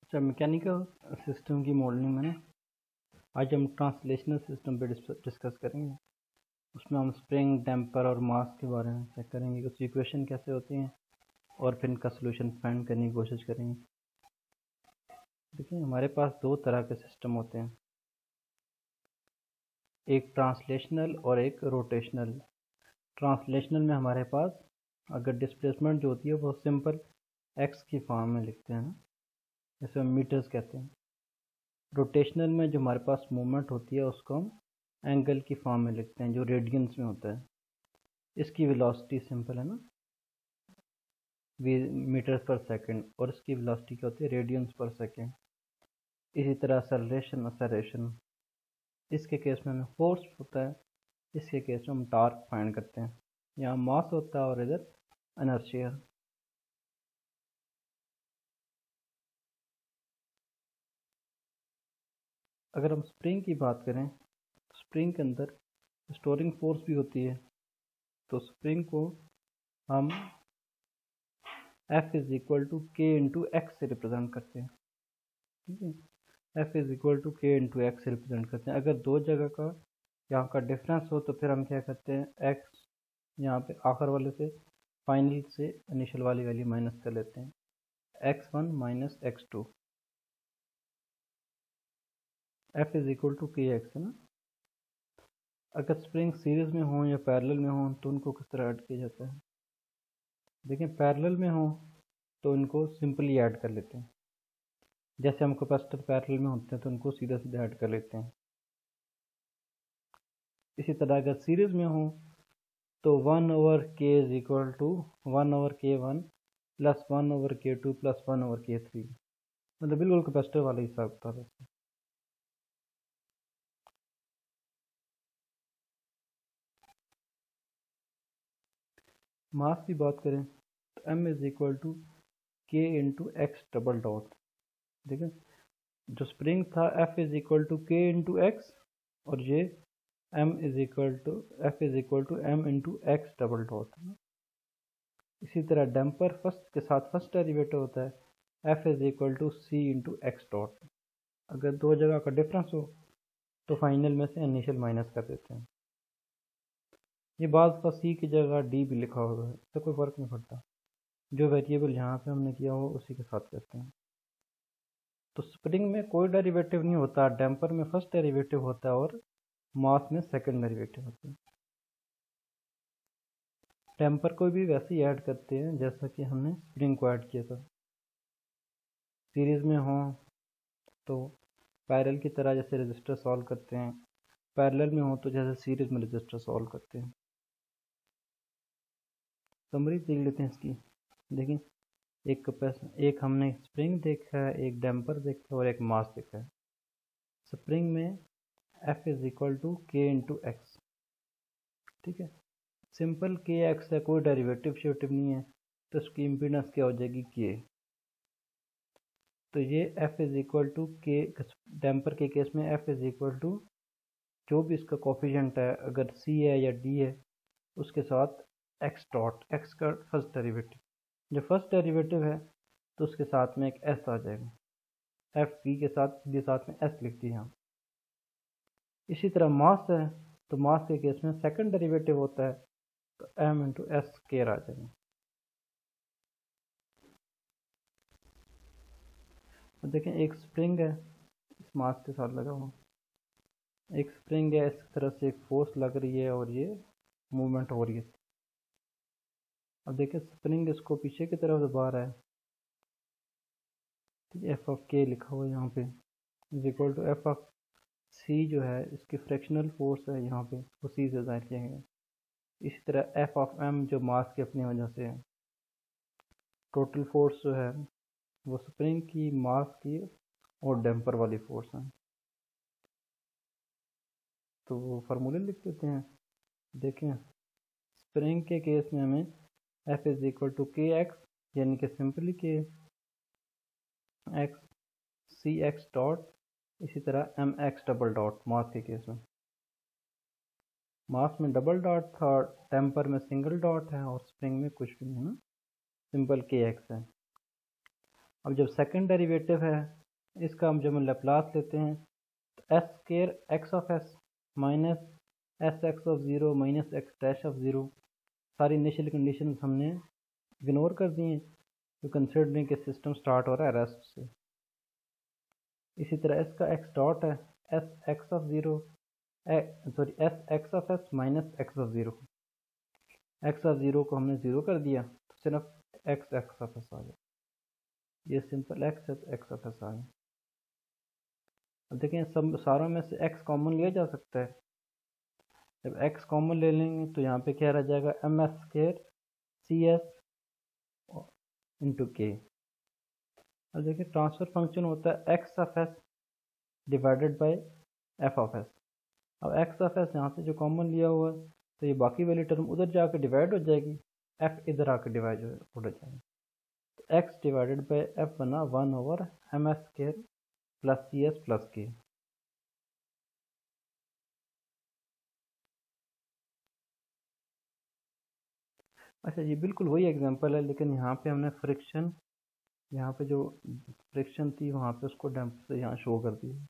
अच्छा, mechanical system की modelling में ना आज हम ट्रांसलेशनल सिस्टम पे डिस्कस करेंगे। उसमें हम स्प्रिंग, डैम्पर और मास के बारे में चेक करेंगे कि उसकी इक्वेशन कैसे होती हैं और फिर इनका सोल्यूशन फाइंड करने की कोशिश करेंगे। देखिए, हमारे पास दो तरह के सिस्टम होते हैं, एक ट्रांसलेशनल और एक रोटेशनल। ट्रांसलेशनल में हमारे पास अगर डिस्प्लेसमेंट जो होती है वो सिंपल एक्स की फॉर्म में लिखते हैं ना, जैसे हम मीटर्स कहते हैं। रोटेशनल में जो हमारे पास मूवमेंट होती है उसको हम एंगल की फॉर्म में लिखते हैं, जो रेडियंस में होता है। इसकी वेलोसिटी सिंपल है ना, मीटर पर सेकंड, और इसकी वेलोसिटी क्या होती है, रेडियंस पर सेकंड। इसी तरह एक्सेलरेशन, इसके केस में हमें फोर्स होता है, इसके केस में हम टॉर्क फाइंड करते हैं। यहाँ मास होता है और इधर इनर्शिया। अगर हम स्प्रिंग की बात करें तो स्प्रिंग के अंदर स्टोरिंग फोर्स भी होती है, तो स्प्रिंग को हम F is equal to K into x से रिप्रेजेंट करते हैं। ठीक है, F is equal to K into x से रिप्रेजेंट करते हैं। अगर दो जगह का यहाँ का डिफरेंस हो तो फिर हम क्या करते हैं, एक्स यहाँ पे आखिर वाले से फाइनल से इनिशियल वाली वैल्यू माइनस कर लेते हैं, x1 minus x2। F is equal to K X है ना। अगर स्प्रिंग सीरीज में हो या पैरेलल में हो तो उनको किस तरह ऐड किया जाता है। देखिए, पैरेलल में हो तो इनको सिंपली ऐड कर लेते हैं, जैसे हम कैपेसिटर पैरेलल में होते हैं तो उनको सीधा सीधा ऐड कर लेते हैं। इसी तरह अगर सीरीज में हो तो 1/k is equal to 1/k1 plus 1/k2 plus 1/k3, मतलब बिल्कुल कैपेसिटर वाला हिसाब किताब है। मास की बात करें तो m is equal to K into X double dot. देखिए, जो स्प्रिंग था F is equal to K into X, और ये F is equal to m into X double dot. इसी तरह डैम्पर फर्स्ट के साथ फर्स्ट डेरिवेटिव होता है F is equal to C into X dot. अगर दो जगह का डिफरेंस हो तो फाइनल में से इनिशियल माइनस कर देते हैं। ये बात का सी की जगह डी भी लिखा होगा, इससे कोई फ़र्क नहीं पड़ता, जो वेरिएबल यहाँ पे हमने किया हो उसी के साथ करते हैं। तो स्प्रिंग में कोई डेरिवेटिव नहीं होता, डैम्पर में फर्स्ट डेरिवेटिव होता है और मास में सेकंड डेरिवेटिव होता है। डैम्पर को भी वैसे ही ऐड करते हैं जैसा कि हमने स्प्रिंग को ऐड किया था। सीरीज में हो तो पैरेलल की तरह जैसे रजिस्टर सॉल्व करते हैं, पैरेलल में हो तो जैसे सीरीज में रजिस्टर सॉल्व करते हैं। समरी देख लेते हैं इसकी। देखिए, एक हमने स्प्रिंग देखा है, एक डैम्पर देखा है और एक मास देखा है। स्प्रिंग में F is equal to K into x. ठीक है, सिंपल के एक्स है, कोई डेरिवेटिव शेटिव नहीं है, तो इसकी इम्पीडेंस क्या हो जाएगी, के। तो ये F इज इक्वल टू के, डैम्पर के केस में F इज इक्वल टू जो भी इसका कोफिशिएंट है, अगर C है या D है, उसके साथ x डॉट, x का फर्स्ट डेरिवेटिव। जो फर्स्ट डेरिवेटिव है तो उसके साथ में एक s आ जाएगा, F p के साथ में s लिख दिया। इसी तरह मास है तो मास के केस में सेकंड डेरिवेटिव होता है तो m इंटू एस स्क्वायर आ जाएगा। तो देखें, एक स्प्रिंग है इस मास के साथ लगा हुआ, एक स्प्रिंग है, इस तरह से एक फोर्स लग रही है और ये मूवमेंट हो रही है। अब देखें, स्प्रिंग इसको पीछे की तरफ दबा रहा है, ठीक है, एफ ऑफ के लिखा हुआ है यहाँ पे, is equal to F of C जो है इसकी फ्रैक्शनल फोर्स है यहाँ पे, वो सी से ज़ाहिर किया गया। इसी तरह एफ ऑफ एम जो मास की अपनी वजह से है, टोटल फोर्स जो है वो स्प्रिंग की, मास की और डैम्पर वाली फोर्स है। तो वो फार्मूले लिख देते हैं। देखें, स्प्रिंग के केस में हमें F is equal to K x, यानी कि सिंपली के एक्स सी एक्स डॉट, इसी तरह एम एक्स डबल डॉट मास के केस में। मास में डबल डॉट था, टेम्पर में सिंगल डॉट है और स्प्रिंग में कुछ भी नहीं है ना, सिंपल के एक्स है। अब जब सेकंड डेरिवेटिव है इसका हम जब हम लैप्लास लेते हैं तो S square x of S minus S X of zero minus x dash of zero, सारी इनिशियल कंडीशन हमने इग्नोर कर दी हैं तो कंसिडरिंग के सिस्टम स्टार्ट हो रहा है रेस्ट से। इसी तरह एस का एक्स डॉट है S X of zero sorry S X of S minus X of zero, X of zero को हमने ज़ीरो कर दिया तो सिर्फ एक्स एक्स ऑफ एस आ गया, ये simple X X of S आ गया। अब देखें सब सारों में से x कॉमन लिया जा सकता है, जब x कॉमन ले लेंगे तो यहाँ पे क्या रह जाएगा M S square C S into K. अब देखिए ट्रांसफर फंक्शन होता है X of S divided by F of S. अब एक्स ऑफ एस यहाँ से जो कॉमन लिया हुआ है तो ये बाकी वाली टर्म उधर जाकर डिवाइड हो जाएगी, एफ इधर आकर डिवाइड हो जाएगी, तो एक्स डिवाइडेड बाय एफ बना 1/एम S square plus C S plus K. अच्छा ये बिल्कुल वही एग्जांपल है, लेकिन यहाँ पे हमने फ्रिक्शन, यहाँ पे जो फ्रिक्शन थी वहाँ पे उसको डैम्पर से यहाँ शो कर दिया।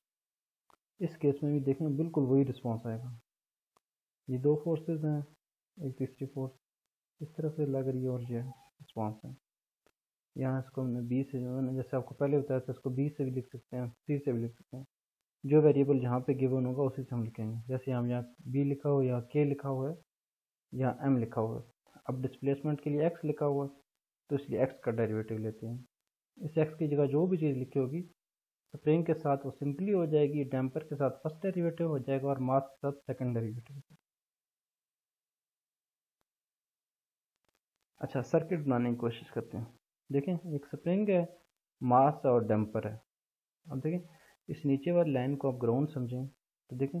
इस केस में भी देखें बिल्कुल वही रिस्पॉन्स आएगा। ये दो फोर्सेस हैं, एक तीसरी फोर्स इस तरफ से लग रही है और ये रिस्पॉन्स है। यहाँ इसको हमने बी से जो है ना, जैसे आपको पहले बताया था, इसको बी से भी लिख सकते हैं, सी से भी लिख सकते हैं, जो वेरिएबल जहाँ पे गिवन होगा उसी से हम लिखेंगे। जैसे हम यहाँ बी लिखा हुआ, यहाँ के लिखा हुआ है, यहाँ एम लिखा हुआ है। अब डिस्प्लेसमेंट के लिए एक्स लिखा हुआ है तो इसलिए एक्स का डेरिवेटिव लेते हैं। इस एक्स की जगह जो भी चीज़ लिखी होगी स्प्रिंग के साथ वो सिंपली हो जाएगी, डैम्पर के साथ फर्स्ट डेरिवेटिव हो जाएगा और मास के साथ सेकंड डेरिवेटिव। अच्छा सर्किट बनाने की कोशिश करते हैं। देखें एक स्प्रिंग है, मास और डैम्पर है। अब देखें इस नीचे वाली लाइन को आप ग्राउंड समझें तो देखें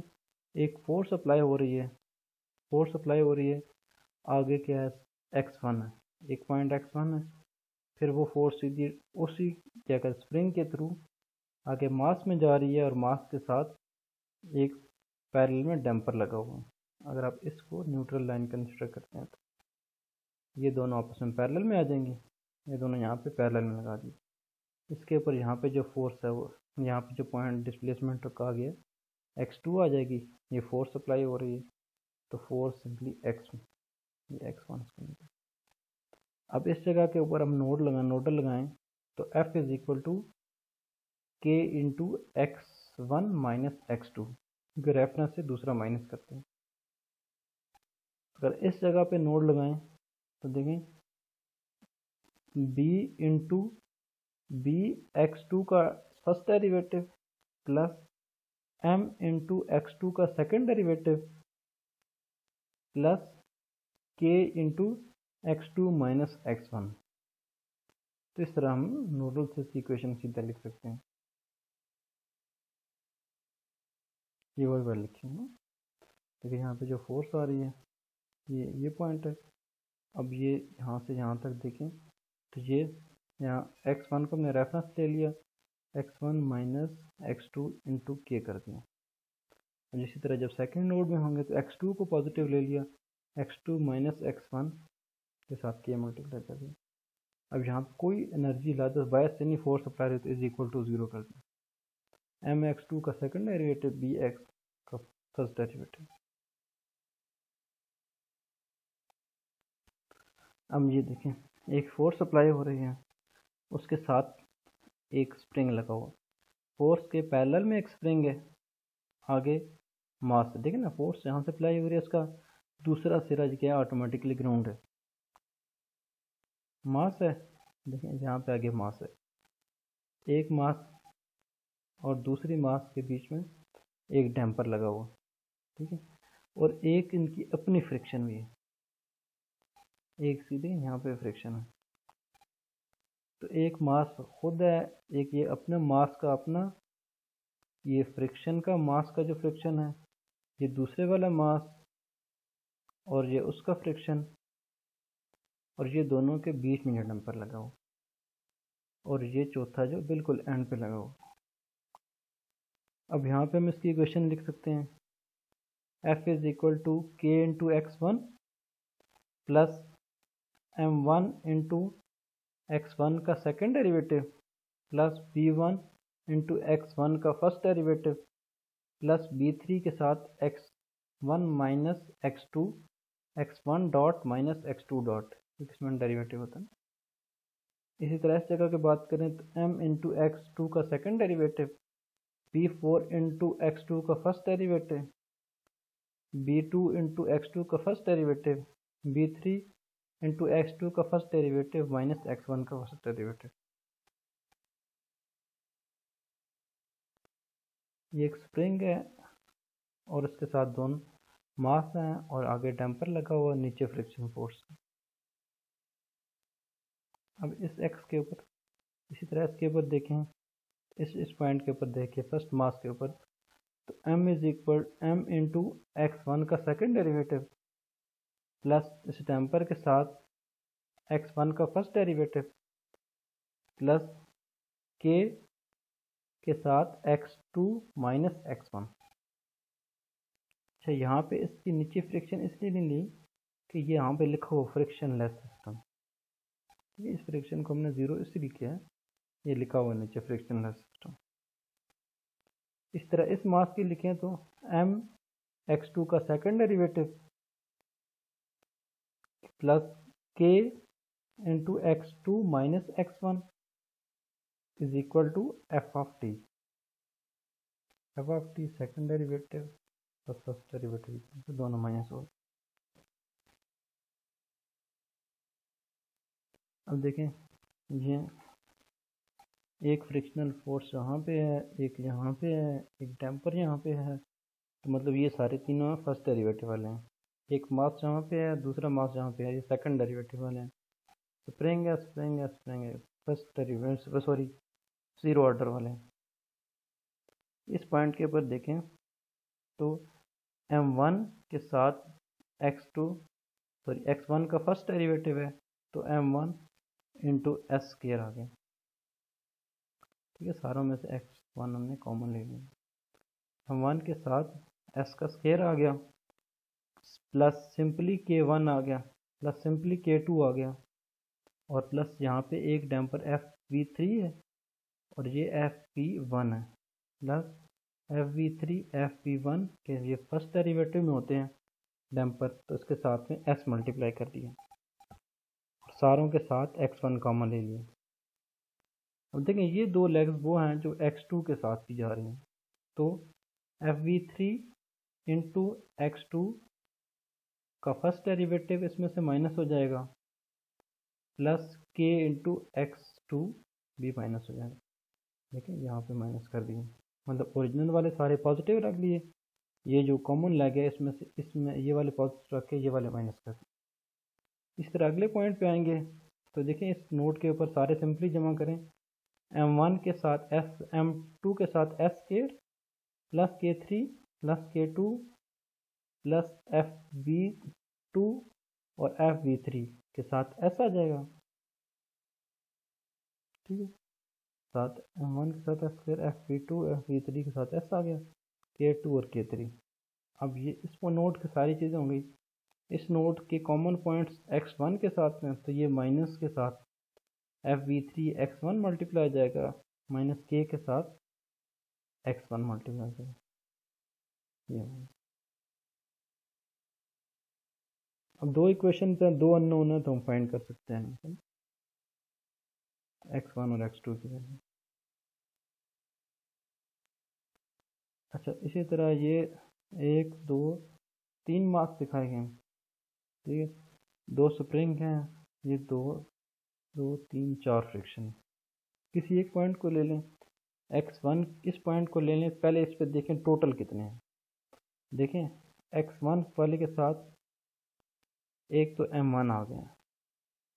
एक फोर्स अप्लाई हो रही है, फोर्स अप्लाई हो रही है, आगे क्या है x1 है, एक पॉइंट x1 है, फिर वो फोर्स सीधी उसी क्या कर स्प्रिंग के थ्रू आगे मास में जा रही है और मास के साथ एक पैरेलल में डैम्पर लगा हुआ है। अगर आप इसको न्यूट्रल लाइन कंसिडर करते हैं तो ये दोनों आपस में पैरेलल में आ जाएंगे, ये दोनों यहाँ पे पैरेलल में लगा दी। इसके ऊपर यहाँ पे जो फोर्स है वो यहाँ पे जो पॉइंट डिस्प्लेसमेंट कहा गया x2 आ जाएगी, ये फोर्स अप्लाई हो रही है तो फोर्स सिंपली x, ये x1। अब इस जगह के ऊपर हम नोडल लगाएं तो f is equal to K into x1 minus x2, क्योंकि रेफरेंस से दूसरा माइनस करते हैं। अगर इस जगह पे नोड लगाएं तो देखें b इंटू बी x2 का first derivative plus m into x2 का second derivative plus k into x2 minus x1। तो इस तरह हम नोडल से इक्वेशन सीधा लिख सकते हैं। ये वही बार लिखेंगे, देखिए यहाँ पे जो फोर्स आ रही है ये पॉइंट है। अब ये यहाँ से यहाँ तक देखें तो ये यहाँ x1 को हमने रेफरेंस ले लिया, x1 माइनस x2 इंटू के कर दिया। और इसी तरह जब सेकंड नोड में होंगे तो x2 को पॉजिटिव ले लिया, x2 माइनस x1 के साथ के मल्टीप्लाई कर दिया। अब यहाँ पर कोई एनर्जी ला दो बायस से नहीं, फोर्स अप्लाई है तो इज इक्वल टू 0 कर दिया। एम x2 का सेकंड डेरिवेटिव बी एक्स का फर्स्ट डेरिवेटिव। अब ये देखें एक फोर्स अप्लाई हो रही है, उसके साथ एक स्प्रिंग लगा हुआ, फोर्स के पैरेलल में एक स्प्रिंग है, आगे मास। देखें ना फोर्स यहाँ से अप्लाई हो रही है, उसका दूसरा सिरा जो क्या ऑटोमेटिकली ग्राउंड है, मास है। देखें यहाँ पे आगे मास है, एक मास और दूसरी मास के बीच में एक डैम्पर लगा हुआ, ठीक है, और एक इनकी अपनी फ्रिक्शन भी है, एक सीधे यहाँ पे फ्रिक्शन है। तो एक मास खुद है, एक ये अपने मास का अपना, ये फ्रिक्शन का मास का जो फ्रिक्शन है, ये दूसरे वाला मास और ये उसका फ्रिक्शन, और ये दोनों के बीच में डैम्पर लगा हुआ, और ये चौथा जो बिल्कुल एंड पे लगा हुआ। अब यहाँ पे हम इसकी इक्वेशन लिख सकते हैं, f is equal to K into x1 plus m1 into x1 का second derivative plus B1 into x1 का फर्स्ट डेरिवेटिव प्लस B3 के साथ x1 minus x2 x1 dot minus x2 dot, इसमें डेरिवेटिव होता है। इसी तरह इस जगह की बात करें तो m इंटू x2 का second derivative, B4 into x2 का first derivative, B2 into x2 का first derivative, B3 into x2 का फर्स्ट डेरिवेटिव माइनस x1 का फर्स्ट डेरिवेटिव। ये एक स्प्रिंग है और इसके साथ दोनों मास हैं और आगे डैम्पर लगा हुआ, नीचे फ्रिक्शन फोर्स। अब इस x के ऊपर इसी तरह इसके ऊपर देखें, इस पॉइंट के ऊपर देखिए फर्स्ट मास के ऊपर, तो m is equal m into x1 का सेकंड डेरिवेटिव प्लस इस डैम्पर के साथ x1 का फर्स्ट डेरिवेटिव प्लस k के साथ x2 माइनस x1। अच्छा, यहाँ पे इसकी नीचे फ्रिक्शन इसलिए नहीं ली कि ये यहाँ पे लिखा हो फ्रिक्शन लेस सिस्टम, इस फ्रिक्शन को हमने ज़ीरो इसलिए किया है, ये लिखा हुआ नीचे फ्रिक्शन लेस सिस्टम। इस तरह इस मास की लिखें तो m x2 का second derivative plus k into x2 minus x1 is equal to f of t second derivative plus first derivative, दोनों माइनस हो। अब देखें, ये एक फ्रिक्शनल फोर्स यहाँ पे है, एक यहाँ पे है, एक डैम्पर यहाँ पे है, तो मतलब ये सारे तीनों फर्स्ट डेरिवेटिव वाले हैं। एक मास यहाँ पे है, दूसरा मास यहाँ पे है, ये सेकंड डेरिवेटिव वाले हैं। स्प्रिंग है first derivative, sorry zero order वाले हैं। इस पॉइंट के ऊपर देखें तो m1 के साथ x1 का फर्स्ट डेरिवेटिव है, तो m1 इंटू एस स्केयर आ गया। ठीक है, सारों में से x1 हमने कॉमन ले लिया, m1 के साथ s का स्केयर आ गया प्लस सिंपली k1 आ गया प्लस सिंपली k2 आ गया और प्लस यहाँ पे एक डैम्पर FV3 है और ये FV1 है प्लस FV3 FV1 के ये फर्स्ट डेरिवेटिव में होते हैं डैम्पर, तो इसके साथ में s मल्टीप्लाई कर दिया, सारों के साथ x1 कॉमन ले लिया। अब देखें, ये दो लेग्स वो हैं जो x2 के साथ भी जा रही हैं, तो FV3 इंटू x2 का फर्स्ट डेरिवेटिव इसमें से माइनस हो जाएगा प्लस k इंटू x2 भी माइनस हो जाएगा। देखिए यहाँ पे माइनस कर दिए, मतलब ओरिजिनल वाले सारे पॉजिटिव रख लिए, ये जो कॉमन लेग है इसमें से इसमें ये वाले पॉजिटिव रख के ये वाले माइनस कर दिए। इस तरह अगले पॉइंट पे आएंगे तो देखें, इस नोट के ऊपर सारे सिंपली जमा करें, m1 के साथ s, m2 के साथ s square plus k3 plus k2 plus fv2 और fv3 के साथ s आ जाएगा। ठीक है, साथ m1 के साथ s स्केयर, fv2 fv3 के साथ s आ गया, k2 और k3। अब ये इस नोट की सारी चीज़ें होंगी। इस नोट के कॉमन पॉइंट्स x1 के साथ में, तो ये माइनस के साथ FV3 x1 मल्टीप्लाई जाएगा माइनस k के साथ x1 मल्टीप्लाई जाएगा। ये अब दो इक्वेशन पे दो अननोन है तो हम फाइंड कर सकते हैं x1 और x2 की वैल्यू। अच्छा, इसी तरह ये 1 2 3 मार्क्स दिखाए गए हैं। ठीक है, दो स्प्रिंग हैं, ये 2 2 3 4 फ्रिक्शन। किसी एक पॉइंट को ले लें, x1 इस पॉइंट को ले लें, पहले इस पर देखें टोटल कितने हैं। देखें, x1 वाले के साथ एक तो m1 आ गया,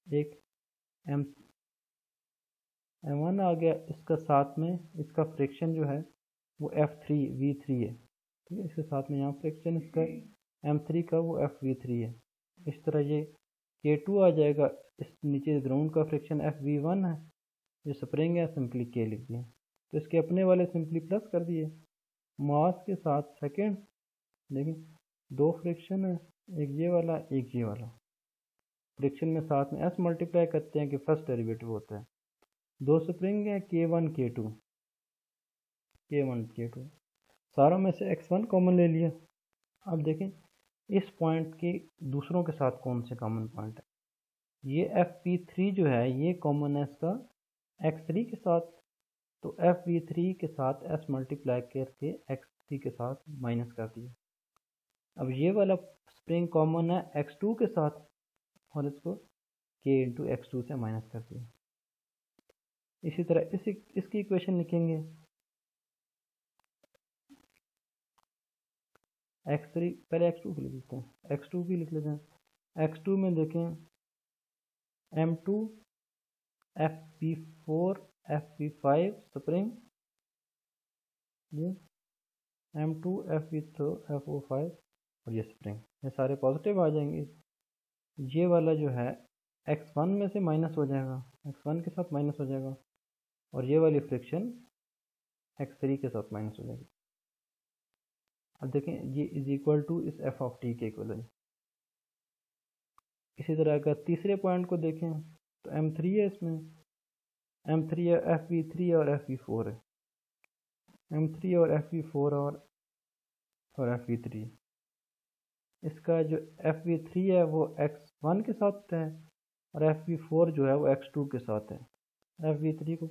एक m1 आ गया, इसका साथ में इसका फ्रिक्शन जो है वो V3 है। ठीक है, इसके साथ में यहाँ फ्रिक्शन इसका m3 का वो FV3 है। इस तरह ये K2 आ जाएगा, इस नीचे ग्राउंड का फ्रिक्शन FV1 है, जो स्प्रिंग है सिंपली K लिख दिया, तो इसके अपने वाले सिंपली प्लस कर दिए। मास के साथ सेकेंड, देखिए दो फ्रिक्शन है, एक ये वाला एक ये वाला, फ्रिक्शन में साथ में s मल्टीप्लाई करते हैं कि फर्स्ट डेरिवेटिव होता है, दो स्प्रिंग है K1 K2, सारों में से x1 कॉमन ले लिया। अब देखें इस पॉइंट के दूसरों के साथ कौन से कॉमन पॉइंट है। ये FP3 जो है ये कॉमन है इसका x3 के साथ, तो FP3 के साथ s मल्टीप्लाई करके x3 के साथ माइनस कर दिया। अब ये वाला स्प्रिंग कॉमन है x2 के साथ और इसको k इंटू x2 से माइनस कर दिया। इसी तरह इसकी इक्वेशन लिखेंगे x3, पहले x2 भी लिख लेते हैं, x2 भी लिख लेते हैं। x2 में देखें M2 FP4 FP5 स्प्रिंग, ये M2 FP4 FO5 और ये स्प्रिंग, ये सारे पॉजिटिव आ जाएंगे। ये वाला जो है x1 में से माइनस हो जाएगा, x1 के साथ माइनस हो जाएगा, और ये वाली फ्रिक्शन x3 के साथ माइनस हो जाएगी। अब देखें ये इज इक्वल टू इस f ऑफ t के इक्वल है। इसी तरह अगर तीसरे पॉइंट को देखें तो M3 है, इसमें M3 है FP3 और FP4 है, M3 और FP4 और FP3। इसका जो FP3 है वो x1 के साथ है और FP4 जो है वो x2 के साथ है। FP3 को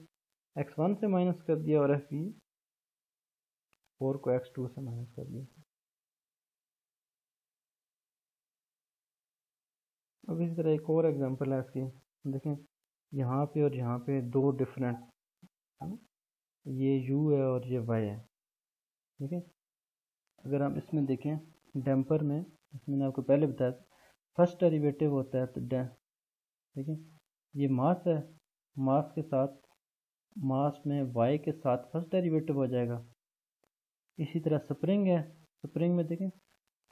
x1 से माइनस कर दिया और FP4 को x2 से माइनस कर दिया। अब इसी तरह एक और एग्जांपल है इसकी, देखें यहाँ पे और यहाँ पे दो डिफरेंट, ये u है और ये y है, ठीक है। अगर हम इसमें देखें डैम्पर में, इसमें मैंने आपको पहले बताया फर्स्ट डेरिवेटिव होता है, तो ठीक है ये मास है, मास के साथ मास में y के साथ फर्स्ट डेरिवेटिव हो जाएगा। इसी तरह स्प्रिंग है, स्प्रिंग में देखें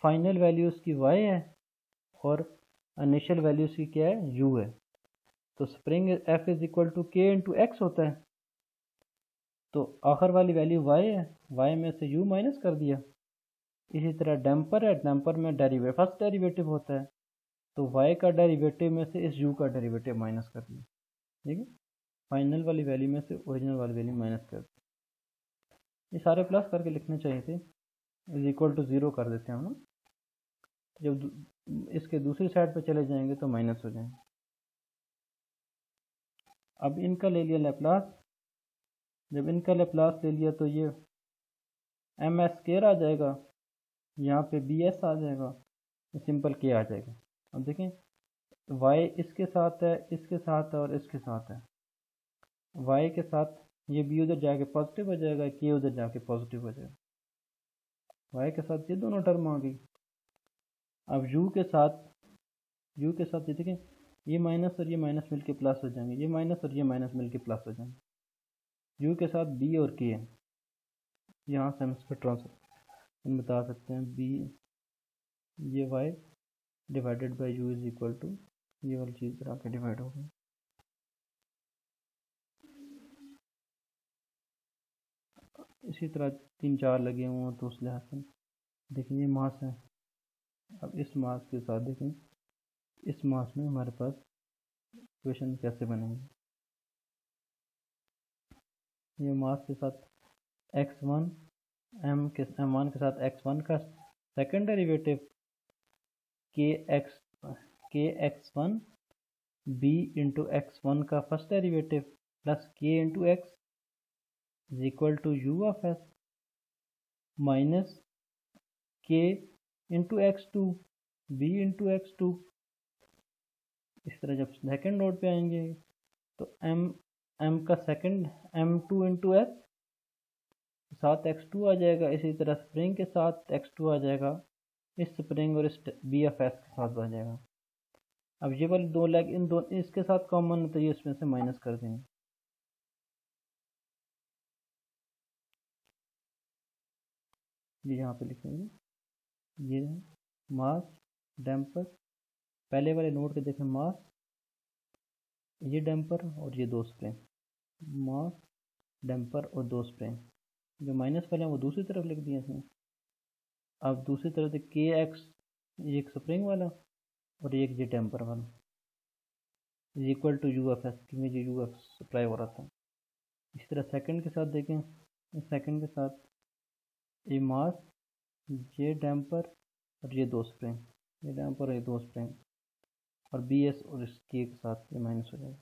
फाइनल वैल्यू उसकी y है और इनिशियल वैल्यू उसकी क्या है, u है। तो spring f is equal to k into X होता है, तो आखिर वाली वैल्यू y है, y में से u माइनस कर दिया। इसी तरह डैम्पर है, डैम्पर में फर्स्ट डेरिवेटिव होता है, तो y का डेरिवेटिव में से इस u का डेरिवेटिव माइनस कर दिया, ठीक है। फाइनल वाली वैल्यू में से ओरिजिनल वाली वैल्यू माइनस कर दी। ये सारे प्लस करके लिखने चाहिए थे, इज इक्वल टू 0 कर देते हैं हम लोग। जब इसके दूसरी साइड पे चले जाएंगे तो माइनस हो जाएंगे। अब इनका ले लिया लेप्लास, जब इनका लेप्लास ले लिया तो ये ms स्क्वायर आ जाएगा, यहाँ पे bs आ जाएगा, सिंपल k आ जाएगा। अब देखें y इसके साथ है, इसके साथ है और इसके साथ है। y के साथ ये b उधर जाके पॉजिटिव हो जाएगा, k उधर जाके पॉजिटिव हो जाएगा। y के साथ ये दोनों टर्म आ गई। अब u के साथ ये देखें ये माइनस और ये माइनस मिलके प्लस हो जाएंगे, ये माइनस और ये माइनस मिलके प्लस हो जाएंगे। u के साथ b और k है, यहाँ से हम इस पर ट्रांसफर बता सकते हैं, b ये y divided by u is equal to ये वाली चीज़ पर आके डिवाइड हो गई। इसी तरह 3-4 लगे हुए हैं, तो उस लिहाज से देखिए ये मास है। अब इस मास के साथ देखें इस मास में हमारे पास इक्वेशन कैसे बनेंगे। ये मास के साथ x1 m1 के साथ x1 का second derivative kx1 b into x1 का first derivative plus k into X is equal to u of s minus k into x2 b into x2। इस तरह जब सेकंड नोड पे आएंगे तो m का सेकंड m2 इंटू s साथ x2 आ जाएगा। इसी तरह स्प्रिंग के साथ x2 आ जाएगा, इस स्प्रिंग और इस बी एफ एस के साथ आ जाएगा। अब ये वाली दो लेग इन दो इसके साथ कॉमन है, तो ये इसमें से माइनस कर देंगे। ये यहाँ पे लिखेंगे, ये मास डैम्पर, पहले वाले नोड के देखें मास, ये डैम्पर और ये दो स्प्रिंग, मास डैम्पर और दो स्प्रिंग। जो माइनस वाले हैं वो दूसरी तरफ लिख दिए इसमें। अब दूसरी तरफ से के एक्स, ये एक स्प्रिंग वाला और एक ये डैम्पर वाला, is equal to U F S, क्योंकि जो यू एफ सप्लाई हो रहा था। इसी तरह सेकंड के साथ देखें, सेकंड के साथ ये मास, ये डैम्पर और ये दो स्प्रिंग, ये डैम्पर और ये दो स्प्रिंग, और बी एस और इसके एक साथ ये माइनस हो जाएगा।